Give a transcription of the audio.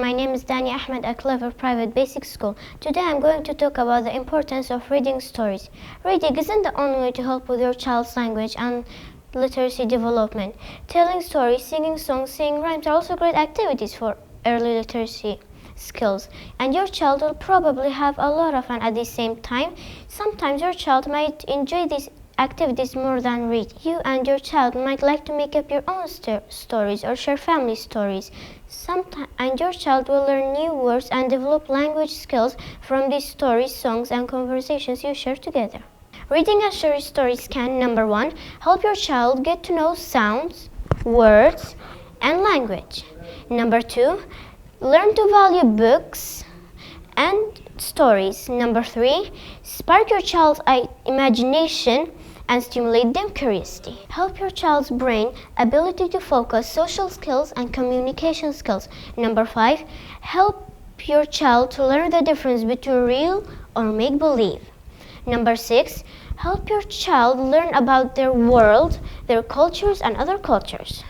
my name is Dani Ahmed at Clever Private Basic School. Today I'm going to talk about the importance of reading stories. Reading isn't the only way to help with your child's language and literacy development. Telling stories, singing songs, singing rhymes are also great activities for early literacy skills. And your child will probably have a lot of fun at the same time. Sometimes your child might enjoy these activities more than read. You and your child might like to make up your own stories or share family stories. And your child will learn new words and develop language skills from these stories, songs, and conversations you share together. Reading and sharing stories can, number one, help your child get to know sounds, words, and language. Number two, learn to value books and stories. Number three, spark your child's imagination and stimulate their curiosity. Help your child's brain ability to focus, social skills, and communication skills. Number five, help your child to learn the difference between real or make-believe. Number six, help your child learn about their world, their cultures, and other cultures.